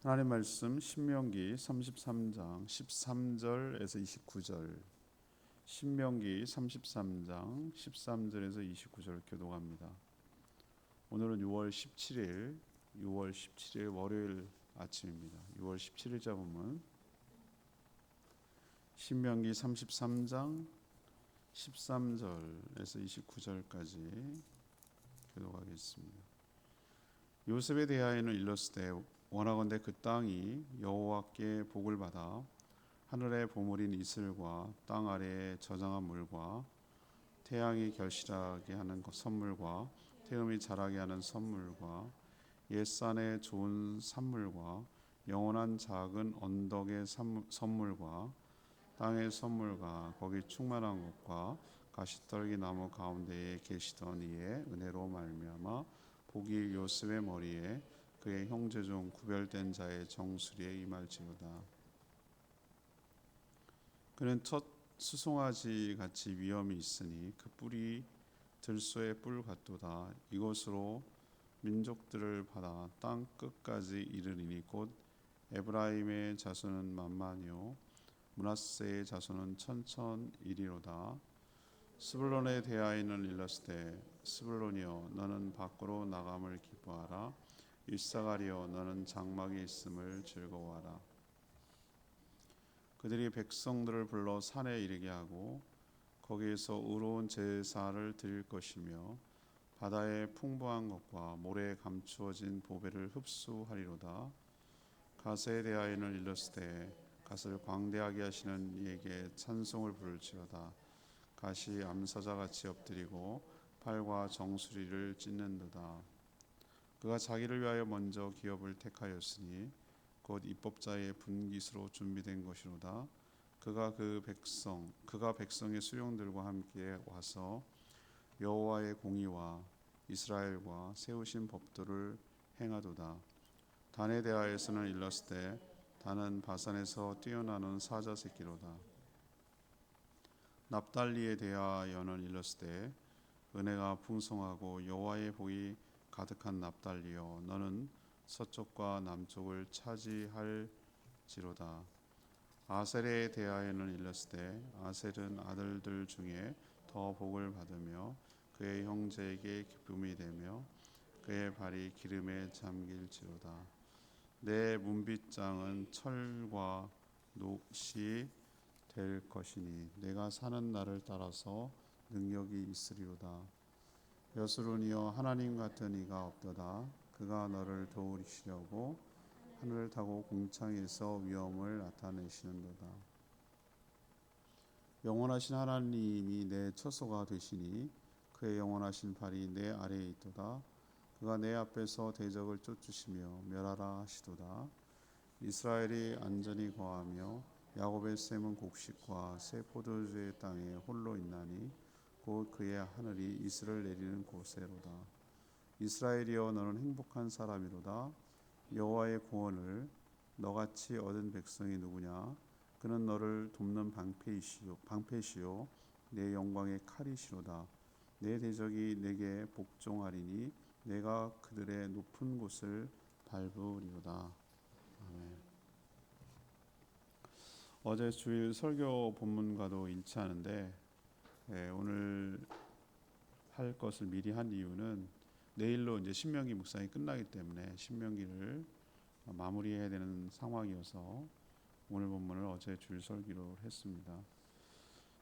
하나님 말씀 신명기 33장 13절에서 29절. 신명기 33장 13절에서 29절 교독합니다. 오늘은 6월 17일 월요일 아침입니다. 6월 17일 잡으면 신명기 33장 13절에서 29절까지 교독하겠습니다. 요셉에 대하여는 일렀으되 원하건대 그 땅이 여호와께 복을 받아 하늘의 보물인 이슬과 땅 아래에 저장한 물과 태양이 결실하게 하는 선물과 태음이 자라게 하는 선물과 옛산의 좋은 산물과 영원한 작은 언덕의 선물과 땅의 선물과 거기 충만한 것과 가시떨기 나무 가운데에 계시던 이의 은혜로 말미암아 복이 요셉의 머리에 그의 형제 중 구별된 자의 정수리에 임할지어다. 그는 첫 수송아지 같이 위엄이 있으니 그 뿔이 들소의 뿔 같도다. 이것으로 민족들을 받아 땅 끝까지 이르리니 곧 에브라임의 자손은 만만이요 므낫세의 자손은 천천이리로다. 스불론에 대하여는 일렀으되 스불론이여 너는 밖으로 나감을 기뻐하라. 이사가리여 너는 장막이 있음을 즐거워하라. 그들이 백성들을 불러 산에 이르게 하고 거기에서 의로운 제사를 드릴 것이며 바다의 풍부한 것과 모래에 감추어진 보배를 흡수하리로다. 갓에 대하여는 일렀으되 갓을 광대하게 하시는 이에게 찬송을 부를지어다. 갓이 암사자같이 엎드리고 팔과 정수리를 찢는도다. 그가 자기를 위하여 먼저 기업을 택하였으니 곧 입법자의 분깃으로 준비된 것이로다. 그가 백성의 수령들과 함께 와서 여호와의 공의와 이스라엘과 세우신 법도를 행하도다. 단에 대하여서는 일렀으되 단은 바산에서 뛰어나는 사자 새끼로다. 납달리에 대하여는 일렀으되 은혜가 풍성하고 여호와의 복이 가득한 납달리여 너는 서쪽과 남쪽을 차지할지로다. 아셀에 대하여는 일렀으되 아셀은 아들들 중에 더 복을 받으며 그의 형제에게 기쁨이 되며 그의 발이 기름에 잠길지로다. 내 문빗장은 철과 녹시 될 것이니 내가 사는 날을 따라서 능력이 있으리로다. 여수론이여 하나님 같은 이가 없도다. 그가 너를 도우시려고 하늘을 타고 공창에서 위엄을 나타내시는도다. 영원하신 하나님이 내 처소가 되시니 그의 영원하신 발이 내 아래에 있도다. 그가 내 앞에서 대적을 쫓으시며 멸하라 하시도다. 이스라엘이 안전히 거하며 야곱의 샘은 곡식과 새 포도주의 땅에 홀로 있나니 곧 그의 하늘이 이슬을 내리는 곳에로다. 이스라엘이여 너는 행복한 사람이로다. 여호와의 구원을 너같이 얻은 백성이 누구냐? 그는 너를 돕는 방패시요 내 영광의 칼이시로다. 내 대적이 내게 복종하리니 내가 그들의 높은 곳을 밟으리로다. 아멘. 어제 주일 설교 본문과도 일치하는데 오늘 할 것을 미리 한 이유는 내일로 이제 신명기 묵상이 끝나기 때문에 신명기를 마무리해야 되는 상황이어서 오늘 본문을 어제 주일 설교를 했습니다.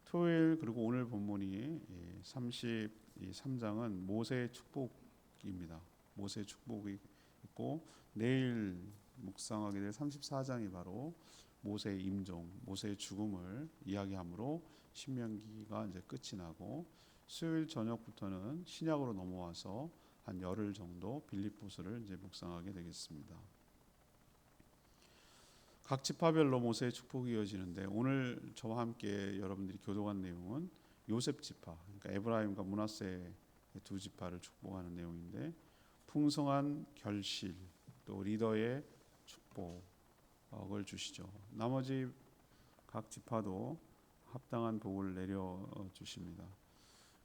토요일 그리고 오늘 본문이 33장은 모세의 축복입니다. 모세의 축복이 있고 내일 묵상하게 될 34장이 바로 모세의 임종, 모세의 죽음을 이야기하므로 신명기가 이제 끝이 나고 수요일 저녁부터는 신약으로 넘어와서 한 열흘 정도 빌립보서를 이제 묵상하게 되겠습니다. 각 지파별로 모세의 축복이 이어지는데 오늘 저와 함께 여러분들이 교독한 내용은 요셉 지파, 그러니까 에브라임과 므낫세 두 지파를 축복하는 내용인데 풍성한 결실 또 리더의 축복을 주시죠. 나머지 각 지파도 합당한 복을 내려 주십니다.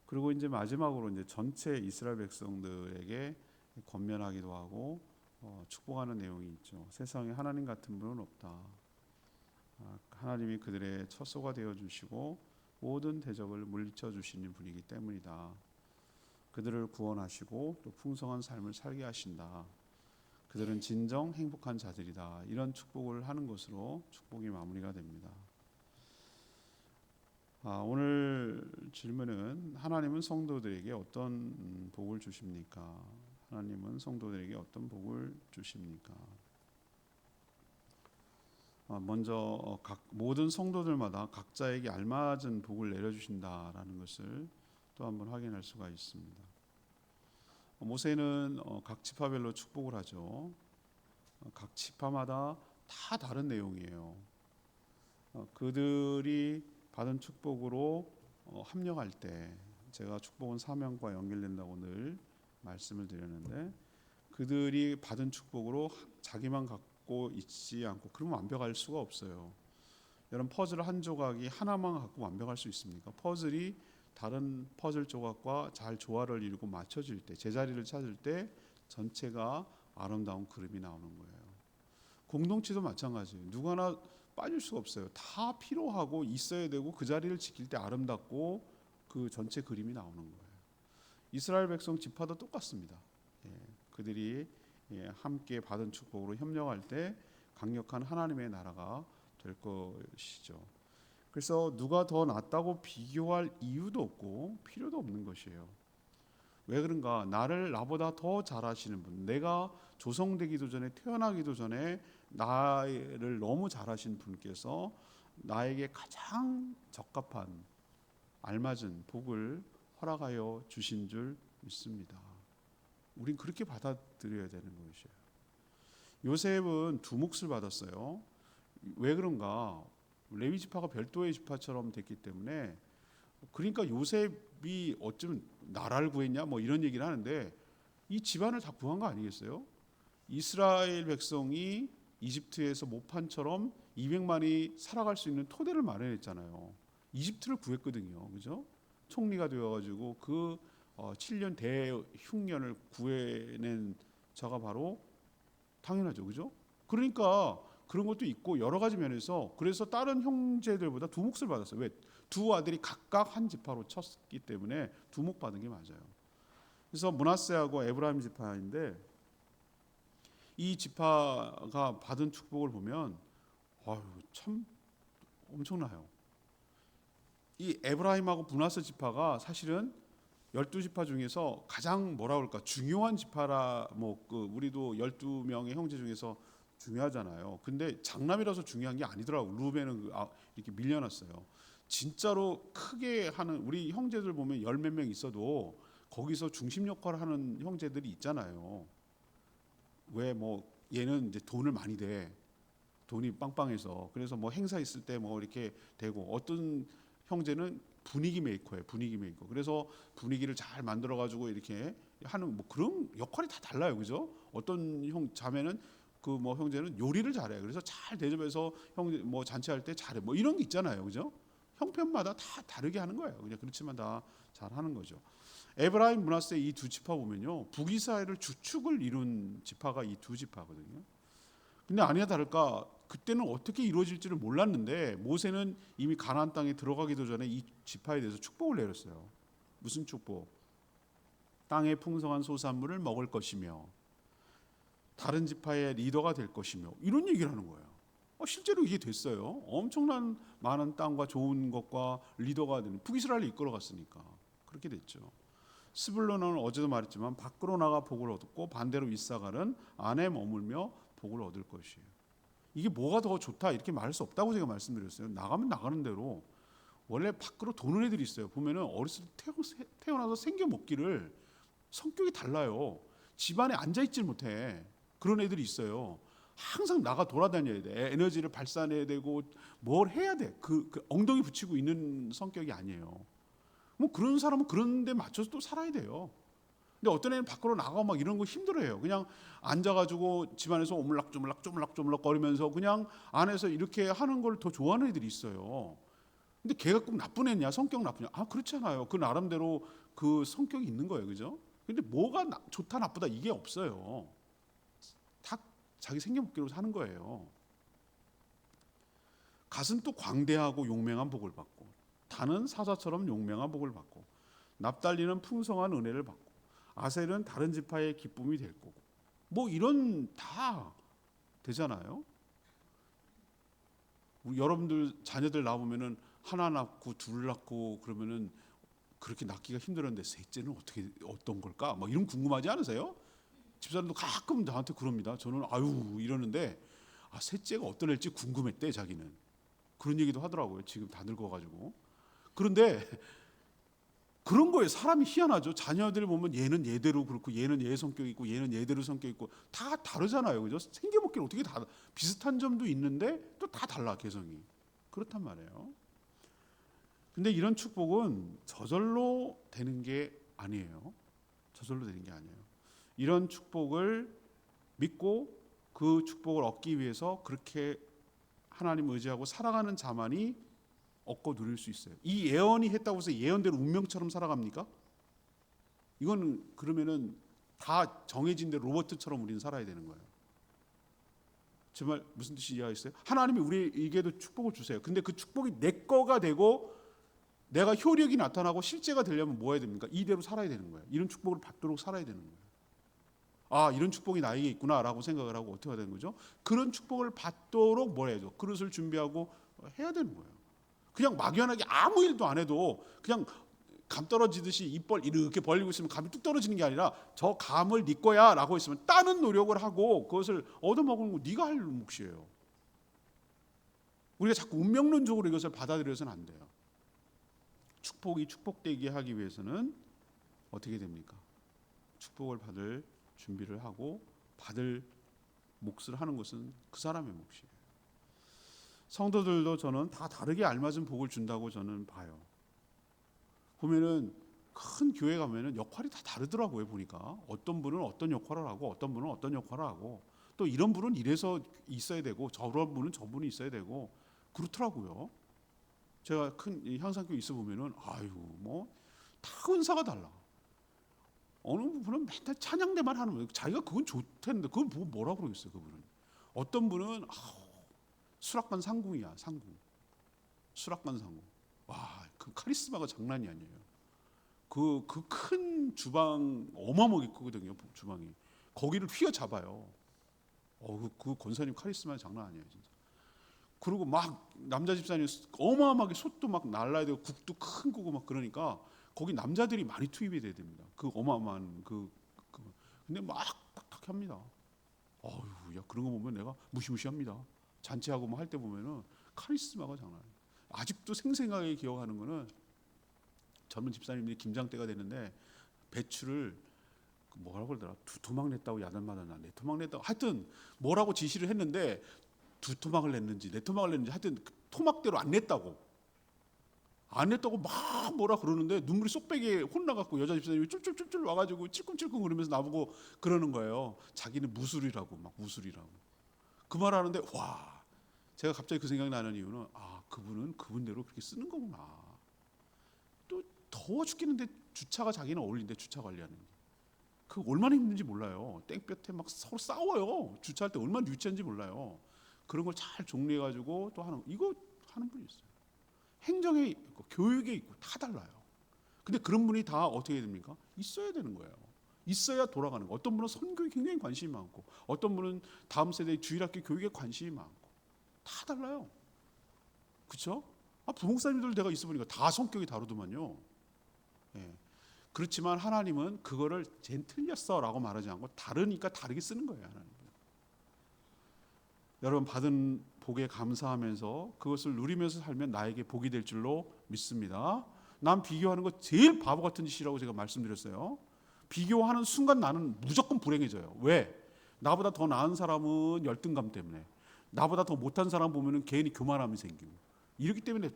그리고 이제 마지막으로 이제 전체 이스라엘 백성들에게 권면하기도 하고 축복하는 내용이 있죠. 세상에 하나님 같은 분은 없다. 하나님이 그들의 처소가 되어 주시고 모든 대적을 물리쳐 주시는 분이기 때문이다. 그들을 구원하시고 또 풍성한 삶을 살게 하신다. 그들은 진정 행복한 자들이다. 이런 축복을 하는 것으로 축복이 마무리가 됩니다. 오늘 질문은 하나님은 성도들에게 어떤 복을 주십니까? 하나님은 성도들에게 어떤 복을 주십니까? 먼저 모든 성도들마다 각자에게 알맞은 복을 내려주신다라는 것을 또 한번 확인할 수가 있습니다. 모세는 각 지파별로 축복을 하죠. 각 지파마다 다 다른 내용이에요. 그들이 받은 축복으로 합력할 때, 제가 축복은 사명과 연결된다고 늘 말씀을 드렸는데, 그들이 받은 축복으로 자기만 갖고 있지 않고, 그러면 완벽할 수가 없어요. 여러분, 퍼즐 한 조각이 하나만 갖고 완벽할 수 있습니까? 퍼즐이 다른 퍼즐 조각과 잘 조화를 이루고 맞춰질 때, 제자리를 찾을 때 전체가 아름다운 그림이 나오는 거예요. 공동체도 마찬가지예요. 누구 하나 빠질 수가 없어요. 다 필요하고 있어야 되고 그 자리를 지킬 때 아름답고 그 전체 그림이 나오는 거예요. 이스라엘 백성 지파도 똑같습니다. 그들이 함께 받은 축복으로 협력할 때 강력한 하나님의 나라가 될 것이죠. 그래서 누가 더 낫다고 비교할 이유도 없고 필요도 없는 것이에요. 왜 그런가? 나보다 더 잘하시는 분, 내가 조성되기도 전에, 태어나기도 전에 나를 너무 잘하신 분께서 나에게 가장 적합한 알맞은 복을 허락하여 주신 줄 믿습니다. 우린 그렇게 받아들여야 되는 것이에요. 요셉은 두 몫을 받았어요. 왜 그런가? 레위 지파가 별도의 지파처럼 됐기 때문에, 그러니까 요셉이 어쩌면 나라를 구했냐 뭐 이런 얘기를 하는데, 이 집안을 다 구한 거 아니겠어요? 이스라엘 백성이 이집트에서 모판처럼 200만이 살아갈 수 있는 토대를 마련했잖아요. 이집트를 구했거든요. 그죠? 총리가 되어가지고 그 7년 대흉년을 구해낸 자가 바로, 당연하죠. 그죠? 그러니까 그런 것도 있고 여러 가지 면에서, 그래서 다른 형제들보다 두 몫을 받았어요. 왜? 두 아들이 각각 한 지파로 쳤기 때문에 두 몫 받은 게 맞아요. 그래서 므낫세하고 에브라임 지파인데, 이 지파가 받은 축복을 보면 참 엄청나요. 이 에브라임하고 므낫세 지파가 사실은 12지파 중에서 가장 뭐라 그럴까 중요한 지파라, 우리도 12명의 형제 중에서 중요하잖아요. 근데 장남이라서 중요한 게 아니더라고. 루벤은 이렇게 밀려났어요. 진짜로 크게 하는, 우리 형제들 보면 열 몇 명 있어도 거기서 중심 역할을 하는 형제들이 있잖아요. 왜 얘는 이제 돈을 많이 대, 돈이 빵빵해서, 그래서 행사 있을 때 이렇게 되고, 어떤 형제는 분위기 메이커예요. 분위기 메이커. 그래서 분위기를 잘 만들어 가지고 이렇게 하는 그런 역할이 다 달라요. 그죠? 어떤 자매는 형제는 요리를 잘해요. 그래서 잘 대접해서 형제 잔치할 때 잘해. 이런 게 있잖아요. 그죠? 형편마다 다 다르게 하는 거예요. 그냥 그렇지만 다 잘하는 거죠. 에브라임, 므낫세 이 두 지파 보면요, 북이스라엘을 주축을 이룬 지파가 이 두 지파거든요. 근데 아니나 다를까 그때는 어떻게 이루어질지를 몰랐는데, 모세는 이미 가나안 땅에 들어가기도 전에 이 지파에 대해서 축복을 내렸어요. 무슨 축복? 땅의 풍성한 소산물을 먹을 것이며 다른 지파의 리더가 될 것이며, 이런 얘기를 하는 거예요. 실제로 이게 됐어요. 엄청난 많은 땅과 좋은 것과 리더가 되는, 북이스라엘을 이끌어갔으니까 그렇게 됐죠. 스불론은 어제도 말했지만 밖으로 나가 복을 얻고, 반대로 이사갈은 안에 머물며 복을 얻을 것이에요. 이게 뭐가 더 좋다 이렇게 말할 수 없다고 제가 말씀드렸어요. 나가면 나가는 대로, 원래 밖으로 도는 애들이 있어요. 보면은 어렸을 때 태어나서 생겨 먹기를, 성격이 달라요. 집안에 앉아있질 못해. 그런 애들이 있어요. 항상 나가 돌아다녀야 돼. 에너지를 발산해야 되고 뭘 해야 돼. 그 엉덩이 붙이고 있는 성격이 아니에요. 그런 사람은 그런 데 맞춰서 또 살아야 돼요. 근데 어떤 애는 밖으로 나가고 이런 거 힘들어해요. 그냥 앉아가지고 집안에서 오물락조물락 거리면서 그냥 안에서 이렇게 하는 걸 더 좋아하는 애들이 있어요. 근데 걔가 꼭 나쁜 애냐, 성격 나쁘냐? 그렇잖아요. 그 나름대로 그 성격이 있는 거예요. 그죠? 근데 뭐가 좋다 나쁘다 이게 없어요. 자기 생계목계로 사는 거예요. 갓은 또 광대하고 용맹한 복을 받고, 단은 사자처럼 용맹한 복을 받고, 납달리는 풍성한 은혜를 받고, 아셀은 다른 지파의 기쁨이 될 거고, 뭐 이런 다 되잖아요. 우리 여러분들 자녀들 낳으면은 하나 낳고 둘 낳고 그러면은 그렇게 낳기가 힘들었는데 셋째는 어떤 걸까? 막 이런 궁금하지 않으세요? 집사람도 가끔 나한테 그럽니다. 저는 아유 이러는데 셋째가 어떤 애일지 궁금했대 자기는. 그런 얘기도 하더라고요. 지금 다 늙어가지고. 그런데 그런 거에 사람이 희한하죠. 자녀들 보면 얘는 얘대로 그렇고 얘는 얘 성격 있고 얘는 얘대로 성격 있고 다 다르잖아요. 그죠? 생겨먹기는 어떻게 다 비슷한 점도 있는데 또 다 달라 개성이. 그렇단 말이에요. 근데 이런 축복은 저절로 되는 게 아니에요. 저절로 되는 게 아니에요. 이런 축복을 믿고 그 축복을 얻기 위해서 그렇게 하나님 의지하고 살아가는 자만이 얻고 누릴 수 있어요. 이 예언이 했다고 해서 예언대로 운명처럼 살아갑니까? 이건 그러면은 다 정해진 대로 로버트처럼 우리는 살아야 되는 거예요. 정말 무슨 뜻이 이해하겠어요? 하나님이 우리에게도 축복을 주세요. 근데 그 축복이 내 거가 되고 내가 효력이 나타나고 실제가 되려면 뭐 해야 됩니까? 이대로 살아야 되는 거예요. 이런 축복을 받도록 살아야 되는 거예요. 이런 축복이 나에게 있구나라고 생각을 하고 어떻게 해야 되는 거죠? 그런 축복을 받도록 뭘 해야죠? 그릇을 준비하고 해야 되는 거예요. 그냥 막연하게 아무 일도 안 해도 그냥 감 떨어지듯이 입벌 이렇게 벌리고 있으면 감이 뚝 떨어지는 게 아니라 저 감을 네 거야 라고 있으면 따는 노력을 하고 그것을 얻어먹는 거 네가 할 몫이에요. 우리가 자꾸 운명론적으로 이것을 받아들여서는 안 돼요. 축복이 축복되게 하기 위해서는 어떻게 됩니까? 축복을 받을 준비를 하고 받을 몫을 하는 것은 그 사람의 몫이에요. 성도들도 저는 다 다르게 알맞은 복을 준다고 저는 봐요. 보면은 큰 교회 가면은 역할이 다 다르더라고요. 보니까 어떤 분은 어떤 역할을 하고 어떤 분은 어떤 역할을 하고 또 이런 분은 이래서 있어야 되고 저런 분은 저분이 있어야 되고 그렇더라고요. 제가 큰 향상교회 있어 보면은 뭐 다 은사가 달라. 어느 분은 맨날 찬양대만 하는 거예요. 자기가 그건 좋다는데 그걸 보고 뭐라 그러겠어요. 그분은 어떤 분은 수락관 상궁이야. 상궁. 수락관 상궁. 와, 그 카리스마가 장난이 아니에요. 그 큰 주방 어마어마하게 크거든요. 주방이. 거기를 휘어잡아요. 그 권사님 카리스마 장난 아니에요, 진짜. 그리고 막 남자 집사님 어마어마하게 솥도 막 날라야 되고 국도 큰 거고 막 그러니까 거기 남자들이 많이 투입이 돼야 됩니다. 그 어마어마한 근데 막 탁탁 합니다. 야 그런 거 보면 내가 무시무시합니다. 잔치하고 뭐 할 때 보면은 카리스마가 장난 아니에요. 아직도 생생하게 기억하는 거는 젊은 집사님들이 김장 때가 되는데 배추를 뭐라고 그러더라? 2토막 냈다고 야단마다 나 4토막 냈다고 하여튼 뭐라고 지시를 했는데 2토막을 냈는지 4토막을 냈는지 하여튼 그 토막대로 안 냈다고 막 뭐라 그러는데 눈물이 쏙빼게 혼나갖고 여자 집사님이 쫄쫄쫄쫄 와가지고 찔끔찔끔 그러면서 나보고 그러는 거예요. 자기는 무술이라고 막 무술이라고 그 말하는데 와 제가 갑자기 그 생각이 나는 이유는 그분은 그분대로 그렇게 쓰는 거구나. 또 더워 죽겠는데 주차가 자기는 어울린대. 주차 관리하는 게. 그 얼마나 힘든지 몰라요. 땡볕에 막 서로 싸워요. 주차할 때 얼마나 유치한지 몰라요. 그런 걸 잘 정리해가지고 또 이거 하는 분이 있어요. 행정에 있고 교육에 있고 다 달라요. 근데 그런 분이 다 어떻게 됩니까? 있어야 되는 거예요. 있어야 돌아가는 거. 어떤 분은 선교에 굉장히 관심이 많고 어떤 분은 다음 세대 주일학교 교육에 관심이 많고 다 달라요. 그렇죠? 부목사님들 내가 있어 보니까 다 성격이 다르더만요. 예. 그렇지만 하나님은 그거를 쟨 틀렸어라고 말하지 않고 다르니까 다르게 쓰는 거예요. 하나님. 여러분 받은 복에 감사하면서 그것을 누리면서 살면 나에게 복이 될 줄로 믿습니다. 남 비교하는 거 제일 바보 같은 짓이라고 제가 말씀드렸어요. 비교하는 순간 나는 무조건 불행해져요. 왜? 나보다 더 나은 사람은 열등감 때문에 나보다 더 못한 사람 보면은 괜히 교만함이 생기고 이렇기 때문에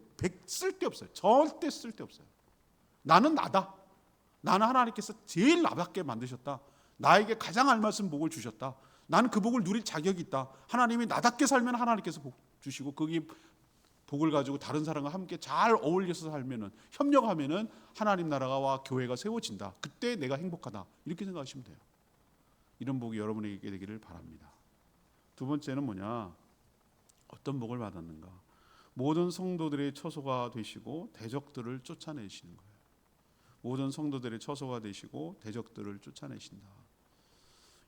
쓸데없어요. 절대 쓸데없어요. 나는 나다. 나는 하나님께서 제일 나답게 만드셨다. 나에게 가장 알맞은 복을 주셨다. 나는 그 복을 누릴 자격이 있다. 하나님이 나답게 살면 하나님께서 복 주시고 거기 복을 가지고 다른 사람과 함께 잘 어울려서 살면은 협력하면은 하나님 나라와 교회가 세워진다. 그때 내가 행복하다. 이렇게 생각하시면 돼요. 이런 복이 여러분에게 되기를 바랍니다. 두 번째는 뭐냐? 어떤 복을 받았는가? 모든 성도들의 처소가 되시고 대적들을 쫓아내시는 거예요. 모든 성도들의 처소가 되시고 대적들을 쫓아내신다.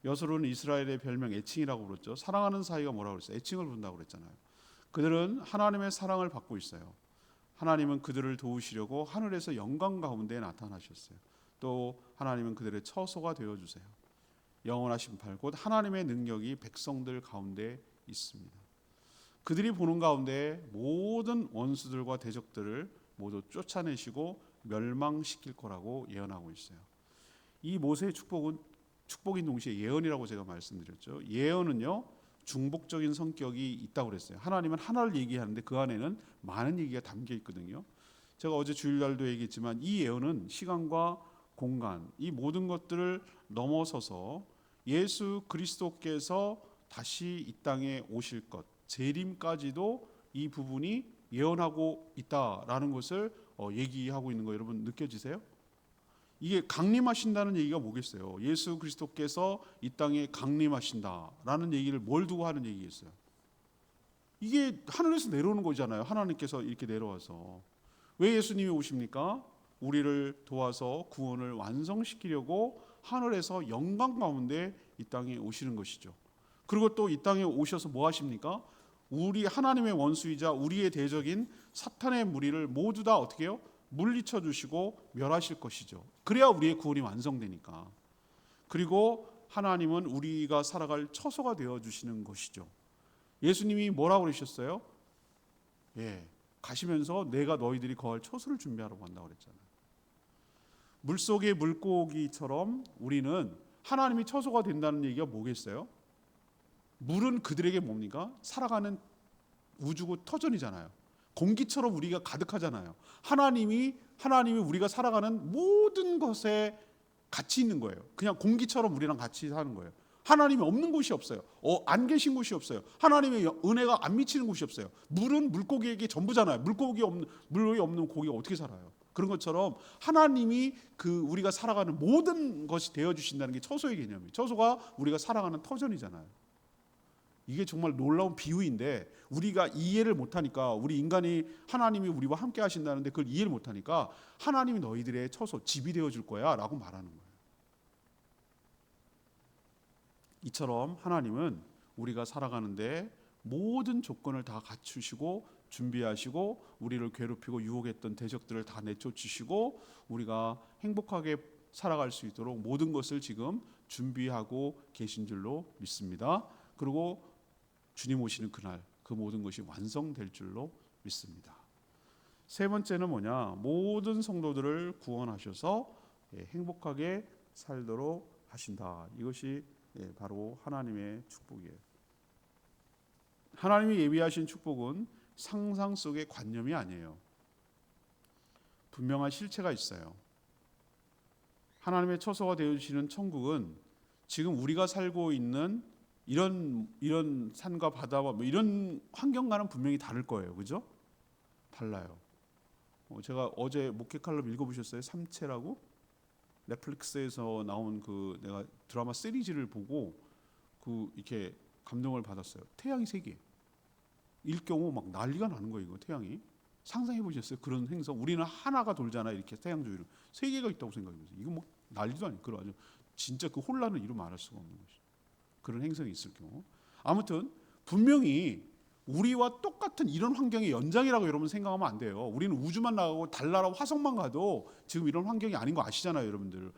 여수로는 이스라엘의 별명 애칭이라고 그랬죠. 사랑하는 사이가 뭐라고 그랬어요? 애칭을 부른다고 그랬잖아요. 그들은 하나님의 사랑을 받고 있어요. 하나님은 그들을 도우시려고 하늘에서 영광 가운데 나타나셨어요. 또 하나님은 그들의 처소가 되어주세요. 영원하신 팔 곧 하나님의 능력이 백성들 가운데 있습니다. 그들이 보는 가운데 모든 원수들과 대적들을 모두 쫓아내시고 멸망시킬 거라고 예언하고 있어요. 이 모세의 축복은 축복인 동시에 예언이라고 제가 말씀드렸죠. 예언은요 중복적인 성격이 있다고 그랬어요. 하나님은 하나를 얘기하는데 그 안에는 많은 얘기가 담겨 있거든요. 제가 어제 주일날도 얘기했지만 이 예언은 시간과 공간 이 모든 것들을 넘어서서 예수 그리스도께서 다시 이 땅에 오실 것 재림까지도 이 부분이 예언하고 있다라는 것을 얘기하고 있는 거 여러분 느껴지세요? 이게 강림하신다는 얘기가 뭐겠어요? 예수 그리스도께서 이 땅에 강림하신다라는 얘기를 뭘 두고 하는 얘기겠어요? 이게 하늘에서 내려오는 거잖아요. 하나님께서 이렇게 내려와서. 왜 예수님이 오십니까? 우리를 도와서 구원을 완성시키려고 하늘에서 영광 가운데 이 땅에 오시는 것이죠. 그리고 또 이 땅에 오셔서 뭐 하십니까? 우리 하나님의 원수이자 우리의 대적인 사탄의 무리를 모두 다 어떻게 해요? 물리쳐 주시고 멸하실 것이죠. 그래야 우리의 구원이 완성되니까. 그리고 하나님은 우리가 살아갈 처소가 되어 주시는 것이죠. 예수님이 뭐라고 그러셨어요? 가시면서 내가 너희들이 거할 처소를 준비하라고 한다고 그랬잖아요. 물속의 물고기처럼 우리는 하나님이 처소가 된다는 얘기가 뭐겠어요? 물은 그들에게 뭡니까? 살아가는 우주고 터전이잖아요. 공기처럼 우리가 가득하잖아요. 하나님이 우리가 살아가는 모든 것에 같이 있는 거예요. 그냥 공기처럼 우리랑 같이 사는 거예요. 하나님이 없는 곳이 없어요. 안 계신 곳이 없어요. 하나님의 은혜가 안 미치는 곳이 없어요. 물은 물고기에게 전부잖아요. 물이 없는 고기가 어떻게 살아요? 그런 것처럼 하나님이 우리가 살아가는 모든 것이 되어 주신다는 게 처소의 개념이에요. 처소가 우리가 살아가는 터전이잖아요. 이게 정말 놀라운 비유인데 우리가 이해를 못하니까 우리 인간이 하나님이 우리와 함께 하신다는데 그걸 이해를 못하니까 하나님이 너희들의 처소 집이 되어줄 거야 라고 말하는 거예요. 이처럼 하나님은 우리가 살아가는데 모든 조건을 다 갖추시고 준비하시고 우리를 괴롭히고 유혹했던 대적들을 다 내쫓으시고 우리가 행복하게 살아갈 수 있도록 모든 것을 지금 준비하고 계신 줄로 믿습니다. 그리고 주님 오시는 그날 그 모든 것이 완성될 줄로 믿습니다. 세 번째는 뭐냐? 모든 성도들을 구원하셔서 행복하게 살도록 하신다. 이것이 바로 하나님의 축복이에요. 하나님이 예비하신 축복은 상상 속의 관념이 아니에요. 분명한 실체가 있어요. 하나님의 처소가 되어주시는 천국은 지금 우리가 살고 있는 이런 산과 바다와 이런 환경과는 분명히 다를 거예요. 그죠? 달라요. 제가 어제 목회 칼럼 읽어보셨어요? 삼체라고? 넷플릭스에서 나온 내가 드라마 시리즈를 보고 이렇게 감동을 받았어요. 태양이 세 개. 일 경우 막 난리가 나는 거예요. 이거 태양이. 상상해 보셨어요? 그런 행성. 우리는 하나가 돌잖아요. 이렇게 태양주위로. 세 개가 있다고 생각해 보세요. 이거 뭐 난리도 아니고 그런 아주 진짜 그 혼란을 이루 말할 수가 없는 것이죠. 그런 행성이 있을 경우. 아무튼 분명히 우리와 똑같은 이런 환경의 연장이라고 여러분 생각하면 안 돼요. 우리는 우주만 나가고 달나라 화성만 가도 지금 이런 환경이 아닌 거 아시잖아요, 여러분들.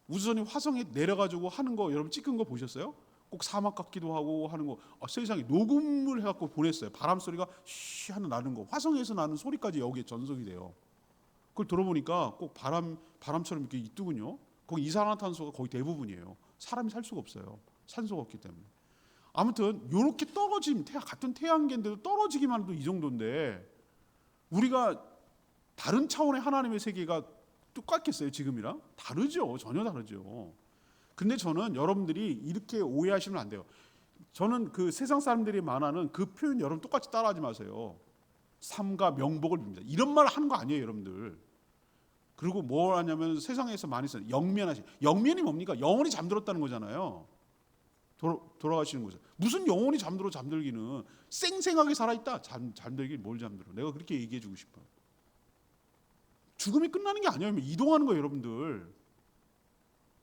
우주선이 화성에 내려가지고 하는 거 여러분 찍은 거 보셨어요? 꼭 사막 같기도 하고 하는 거. 세상에 녹음을 해갖고 보냈어요. 바람 소리가 쉬 하는 나는 거. 화성에서 나는 소리까지 여기에 전송이 돼요. 그걸 들어보니까 꼭 바람처럼 이렇게 있더군요. 거기 이산화탄소가 거의 대부분이에요. 사람이 살 수가 없어요. 산소가 없기 때문에. 아무튼 이렇게 같은 태양계인데도 떨어지기만 해도 이 정도인데 우리가 다른 차원의 하나님의 세계가 똑같겠어요? 지금이랑? 다르죠. 전혀 다르죠. 근데 저는 여러분들이 이렇게 오해하시면 안 돼요. 저는 세상 사람들이 말하는 그 표현 여러분 똑같이 따라하지 마세요. 삶과 명복을 빕니다. 이런 말 하는 거 아니에요, 여러분들. 그리고 뭘 하냐면 세상에서 많이 써요. 영면이 뭡니까? 영원히 잠들었다는 거잖아요. 돌아가시는 거죠. 무슨 영혼이 잠들기는 쌩쌩하게 살아있다. 잠들기 뭘 잠들어. 내가 그렇게 얘기해주고 싶어요. 죽음이 끝나는 게 아니에요. 이동하는 거예요, 여러분들.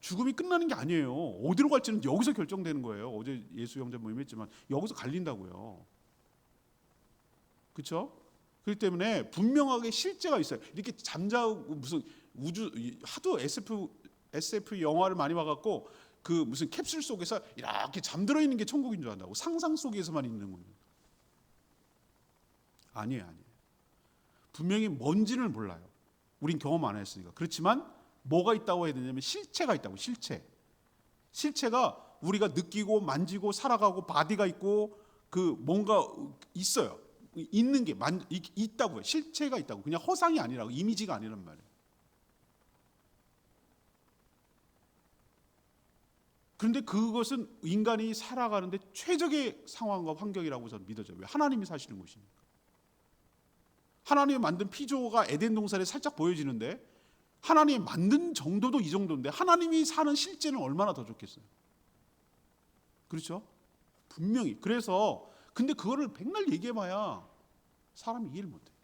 죽음이 끝나는 게 아니에요. 어디로 갈지는 여기서 결정되는 거예요. 어제 예수 형제 모임했지만 여기서 갈린다고요. 그렇죠? 그렇기 때문에 분명하게 실제가 있어요. 이렇게 잠자고 무슨 우주 하도 SF 영화를 많이 봐갖고 그 무슨 캡슐 속에서 이렇게 잠들어 있는 게 천국인 줄 안다고. 상상 속에서만 있는 거예요. 아니에요. 분명히 뭔지는 몰라요. 우린 경험 안 했으니까. 그렇지만 뭐가 있다고 해야 되냐면 실체가 있다고. 실체가 우리가 느끼고 만지고 살아가고 바디가 있고 그 뭔가 있어요. 있는 게 있다고요. 실체가 있다고. 그냥 허상이 아니라고. 이미지가 아니란 말이에요. 그런데 그것은 인간이 살아가는데 최적의 상황과 환경이라고 저는 믿어져요. 왜? 하나님이 사시는 곳이니까. 하나님이 만든 피조가 에덴 동산에 살짝 보여지는데 하나님이 만든 정도도 이 정도인데 하나님이 사는 실제는 얼마나 더 좋겠어요. 그렇죠? 분명히. 그래서 근데 그거를 백날 얘기해봐야 사람이 이해를 못해요.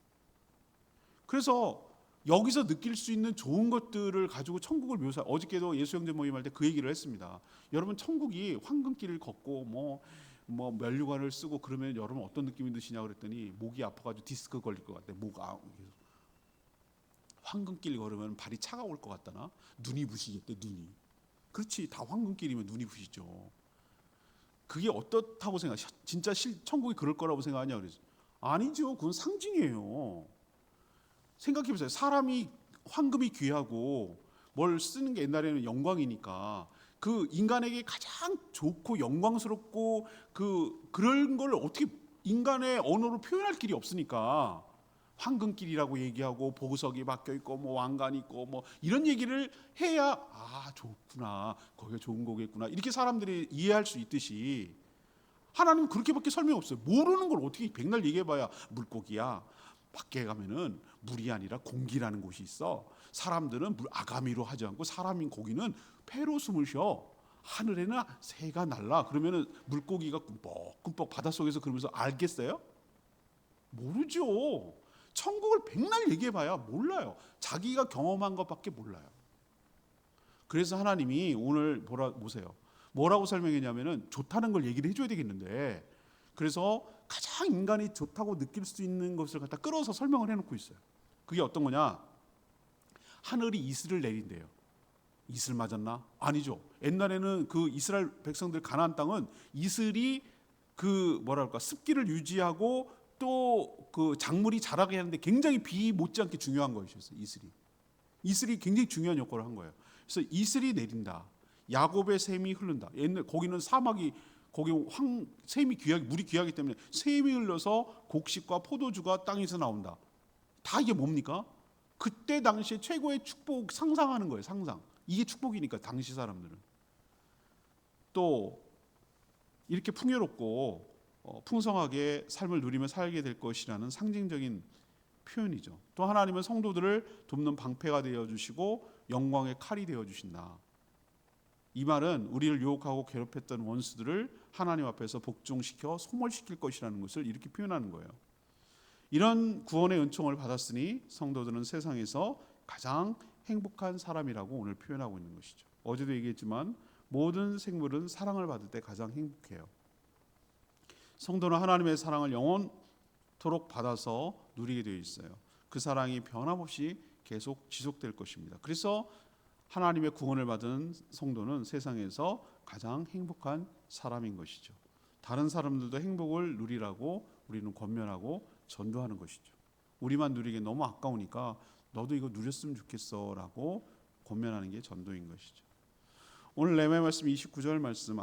그래서 여기서 느낄 수 있는 좋은 것들을 가지고 천국을 어저께도 예수 형제 모임할 때 그 얘기를 했습니다. 여러분 천국이 황금길을 걷고 뭐 면류관을 쓰고 그러면 여러분 어떤 느낌이 드시냐 그랬더니 목이 아파가지고 디스크 걸릴 것 같대. 황금길 걸으면 발이 차가울 것 같다나 눈이 부시겠대. 눈이. 그렇지. 다 황금길이면 눈이 부시죠. 그게 어떻다고 생각해? 진짜 천국이 그럴 거라고 생각하냐 그래서 아니죠. 그건 상징이에요. 생각해보세요. 사람이 황금이 귀하고 뭘 쓰는 게 옛날에는 영광이니까 그 인간에게 가장 좋고 영광스럽고 그런 걸 어떻게 인간의 언어로 표현할 길이 없으니까 황금길이라고 얘기하고 보석이 박혀 있고 뭐 왕관이 있고 뭐 이런 얘기를 해야 좋구나. 거기가 좋은 거겠구나. 이렇게 사람들이 이해할 수 있듯이 하나님은 그렇게밖에 설명이 없어요. 모르는 걸 어떻게 백날 얘기해봐야 물고기야. 밖에 가면은 물이 아니라 공기라는 곳이 있어. 사람들은 물 아가미로 하지 않고 사람인 고기는 폐로 숨을 쉬어. 하늘에는 새가 날라. 그러면은 물고기가 꿈뻑꿈뻑 바닷속에서 그러면서 알겠어요? 모르죠. 천국을 백날 얘기해봐야 몰라요. 자기가 경험한 것밖에 몰라요. 그래서 하나님이 오늘 보세요. 뭐라고 설명했냐면은 좋다는 걸 얘기를 해줘야 되겠는데 그래서 가장 인간이 좋다고 느낄 수 있는 것을 갖다 끌어서 설명을 해놓고 있어요. 그게 어떤 거냐? 하늘이 이슬을 내린대요. 이슬 맞았나? 아니죠. 옛날에는 그 이스라엘 백성들 가나안 땅은 이슬이 습기를 유지하고 또 그 작물이 자라게 하는데 굉장히 비 못지않게 중요한 것이었어요. 이슬이 굉장히 중요한 역할을 한 거예요. 그래서 이슬이 내린다. 야곱의 샘이 흐른다. 옛날 거기는 사막이 거기 샘이 물이 귀하기 때문에 샘이 흘러서 곡식과 포도주가 땅에서 나온다. 다 이게 뭡니까? 그때 당시에 최고의 축복 상상하는 거예요. 상상. 이게 축복이니까 당시 사람들은. 또 이렇게 풍요롭고 풍성하게 삶을 누리며 살게 될 것이라는 상징적인 표현이죠. 또 하나님은 성도들을 돕는 방패가 되어주시고 영광의 칼이 되어주신다. 이 말은 우리를 유혹하고 괴롭혔던 원수들을 하나님 앞에서 복종시켜 소멸시킬 것이라는 것을 이렇게 표현하는 거예요. 이런 구원의 은총을 받았으니 성도들은 세상에서 가장 행복한 사람이라고 오늘 표현하고 있는 것이죠. 어제도 얘기했지만 모든 생물은 사랑을 받을 때 가장 행복해요. 성도는 하나님의 사랑을 영원토록 받아서 누리게 되어 있어요. 그 사랑이 변함없이 계속 지속될 것입니다. 그래서 하나님의 구원을 받은 성도는 세상에서 가장 행복한 사람인 것이죠. 다른 사람들도 행복을 누리라고 우리는 권면하고 전도하는 것이죠. 우리만 누리기 너무 아까우니까 너도 이거 누렸으면 좋겠어 라고 권면하는 게 전도인 것이죠. 오늘 레위기 말씀 29절 말씀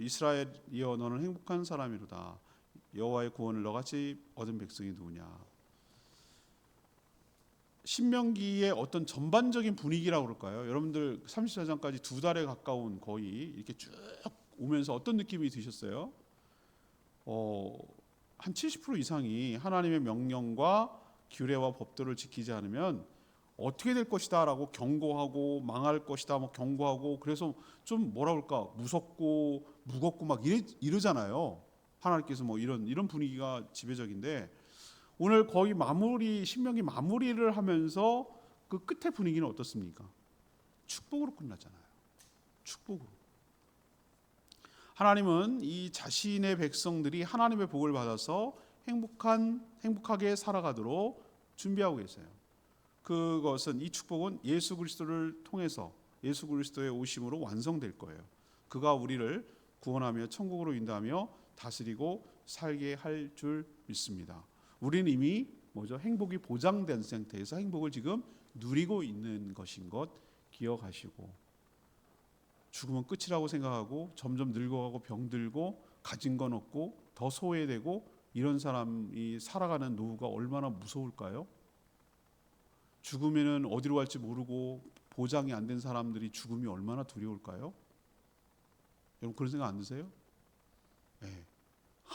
이스라엘이여 너는 행복한 사람이로다. 여호와의 구원을 너같이 얻은 백성이 누구냐. 신명기의 어떤 전반적인 분위기라고 그럴까요? 여러분들 34장까지 2달에 가까운 거의 이렇게 쭉 오면서 어떤 느낌이 드셨어요? 한 70% 이상이 하나님의 명령과 규례와 법도를 지키지 않으면 어떻게 될 것이다라고 경고하고 망할 것이다 뭐 경고하고 그래서 좀 뭐라 그럴까 무섭고 무겁고 막 이러잖아요. 하나님께서 뭐 이런 분위기가 지배적인데 오늘 거의 신명기 마무리를 하면서 그 끝에 분위기는 어떻습니까? 축복으로 끝나잖아요. 축복으로. 하나님은 이 자신의 백성들이 하나님의 복을 받아서 행복하게 살아가도록 준비하고 계세요. 그것은 이 축복은 예수 그리스도를 통해서 예수 그리스도의 오심으로 완성될 거예요. 그가 우리를 구원하며 천국으로 인도하며 다스리고 살게 할 줄 믿습니다. 우리는 이미 행복이 보장된 상태에서 행복을 지금 누리고 있는 것인 것 기억하시고 죽으면 끝이라고 생각하고 점점 늙어가고 병들고 가진 건 없고 더 소외되고 이런 사람이 살아가는 노후가 얼마나 무서울까요? 죽으면은 어디로 갈지 모르고 보장이 안 된 사람들이 죽음이 얼마나 두려울까요? 여러분 그런 생각 안 드세요? 네.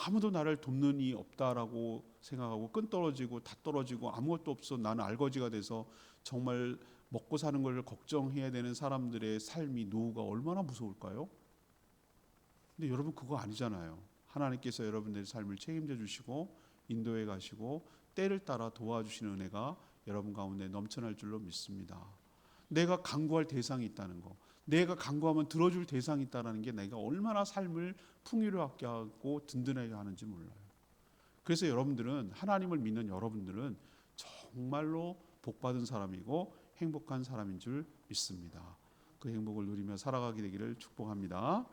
아무도 나를 돕는 이 없다라고 생각하고 끈 떨어지고 다 떨어지고 아무것도 없어 나는 알거지가 돼서 정말 먹고 사는 걸 걱정해야 되는 사람들의 삶이 노후가 얼마나 무서울까요? 근데 여러분 그거 아니잖아요. 하나님께서 여러분들의 삶을 책임져 주시고 인도해 가시고 때를 따라 도와주시는 은혜가 여러분 가운데 넘쳐날 줄로 믿습니다. 내가 간구할 대상이 있다는 거, 내가 간구하면 들어줄 대상이 있다는 게 내가 얼마나 삶을 풍요롭게 하고 든든하게 하는지 몰라요. 그래서 여러분들은 하나님을 믿는 여러분들은 정말로 복받은 사람이고 행복한 사람인 줄 믿습니다. 그 행복을 누리며 살아가게 되기를 축복합니다.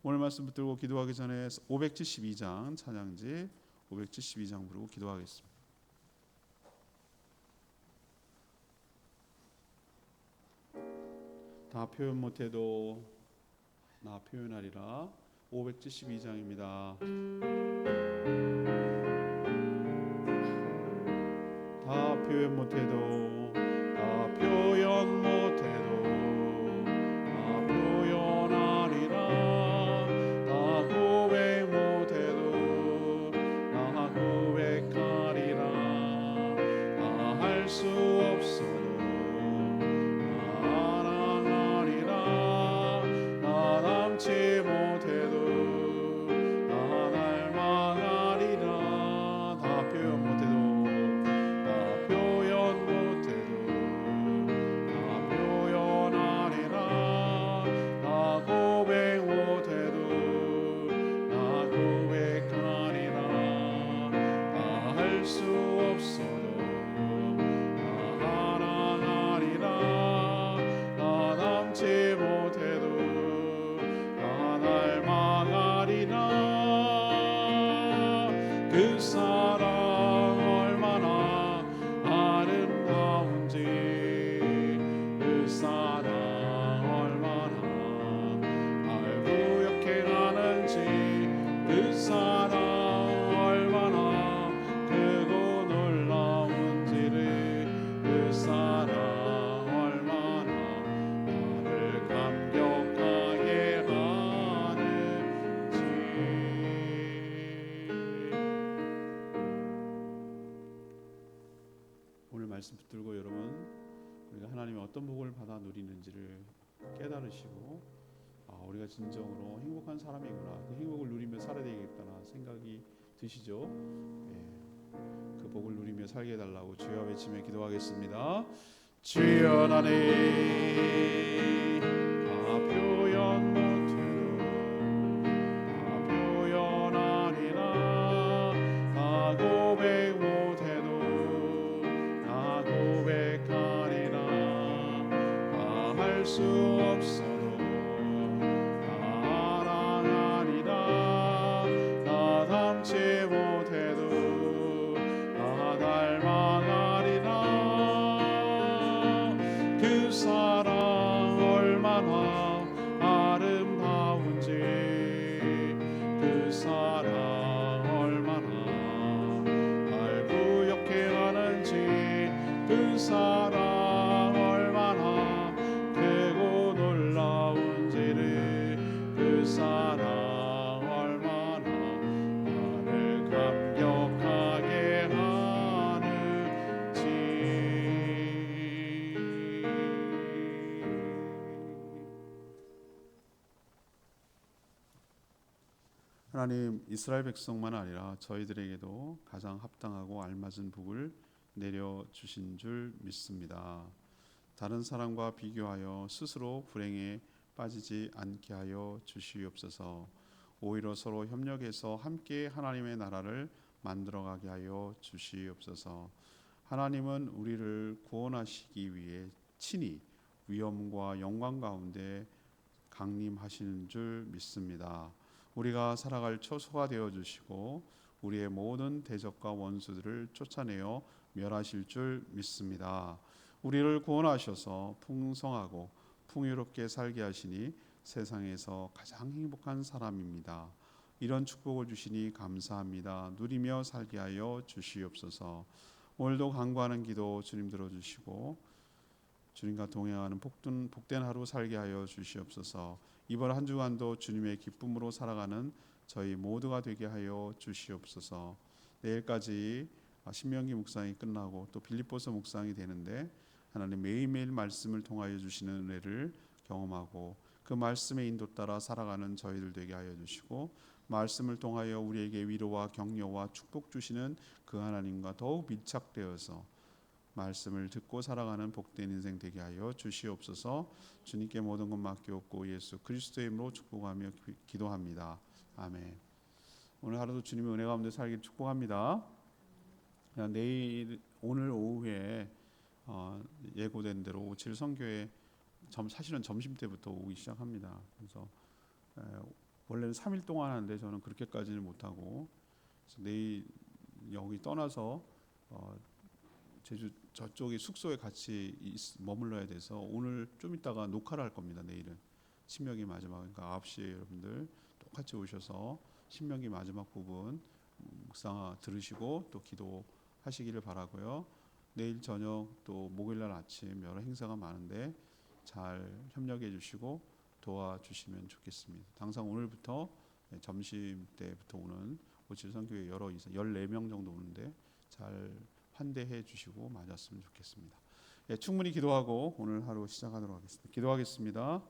오늘 말씀 붙들고 기도하기 전에 572장 찬양지 572장 부르고 기도하겠습니다. 다 표현 못해도 나 표현하리라. 572장입니다. 다 표현 못해도 다 표현 못해도 다 표현하리라. 다 고백 못해도 다 고백하리라. 다 할 수 없어도 치 못해도 나 날 망하리라. 다 표현 못해도 다 표현 못해도 다 표현하리라. 다 고백 못해도 다 고백하리라. 다 할 수 없어도 다 사랑하리라. 다 남지 못해도 그 사랑 얼마나 아름다운지 그 사랑 얼마나 알고 역행하는지 그 사랑 얼마나 크고 놀라운지를 그 사랑 얼마나 나를 감격하게 말씀 붙들고 여러분 우리가 하나님의 어떤 복을 받아 누리는지를 깨달으시고 우리가 진정으로 행복한 사람이구나 그 행복을 누리며 살아야 되겠다는 생각이 드시죠? 그 복을 누리며 살게 해달라고 주여 외치며 기도하겠습니다. 주여 나는 다 표현 못해도 다 표현하리라. 다 고백 못해도 고백하리라. 다 할 수 없어도 다 사랑하리라. 다 담지 못해도 다 닮아가리라. 그 사랑 얼마나 아름다운지 그 사랑 얼마나 알고 역행하는지 그 사랑 얼마나 크고 놀라운지를 그 사랑 얼마나 나를 감격하게 하는지. 하나님, 이스라엘 백성만 아니라 저희들에게도 가장 합당하고 알맞은 복을 내려 주신 줄 믿습니다. 다른 사람과 비교하여 스스로 불행에 빠지지 않게 하여 주시옵소서. 오히려 서로 협력해서 함께 하나님의 나라를 만들어가게 하여 주시옵소서. 하나님은 우리를 구원하시기 위해 친히 위엄과 영광 가운데 강림하시는 줄 믿습니다. 우리가 살아갈 초소가 되어 주시고 우리의 모든 대적과 원수들을 쫓아내어 멸하실 줄 믿습니다. 우리를 구원하셔서 풍성하고 풍요롭게 살게 하시니 세상에서 가장 행복한 사람입니다. 이런 축복을 주시니 감사합니다. 누리며 살게 하여 주시옵소서. 오늘도 간구하는 기도 주님 들어주시고 주님과 동행하는 복된 하루 살게 하여 주시옵소서. 이번 한 주간도 주님의 기쁨으로 살아가는 저희 모두가 되게 하여 주시옵소서. 내일까지 신명기 묵상이 끝나고 또 빌립보서 묵상이 되는데 하나님 매일매일 말씀을 통하여 주시는 은혜를 경험하고 그 말씀의 인도 따라 살아가는 저희들 되게 하여 주시고 말씀을 통하여 우리에게 위로와 격려와 축복 주시는 그 하나님과 더욱 밀착되어서 말씀을 듣고 살아가는 복된 인생 되게 하여 주시옵소서. 주님께 모든 것 맡기옵고 예수 그리스도의 이름으로 축복하며 기도합니다. 아멘. 오늘 하루도 주님의 은혜 가운데 살기를 축복합니다. 내일 오늘 오후에 예고된 대로 57 선교회 사실은 점심 때부터 오기 시작합니다. 그래서 원래는 3일 동안 하는데 저는 그렇게까지는 못하고 내일 여기 떠나서 제주 저쪽에 숙소에 같이 머물러야 돼서 오늘 좀 이따가 녹화를 할 겁니다. 내일은 신명기 마지막, 그러니까 9시에 여러분들 똑같이 오셔서 신명기 마지막 부분 묵상 들으시고 또 기도하시기를 바라고요. 내일 저녁 또 목요일날 아침 여러 행사가 많은데 잘 협력해 주시고 도와주시면 좋겠습니다. 당장 오늘부터 점심 때부터 오는 57 선교회 여러 14명 정도 오는데 잘 환대해 주시고 맞았으면 좋겠습니다. 충분히 기도하고 오늘 하루 시작하도록 하겠습니다. 기도하겠습니다.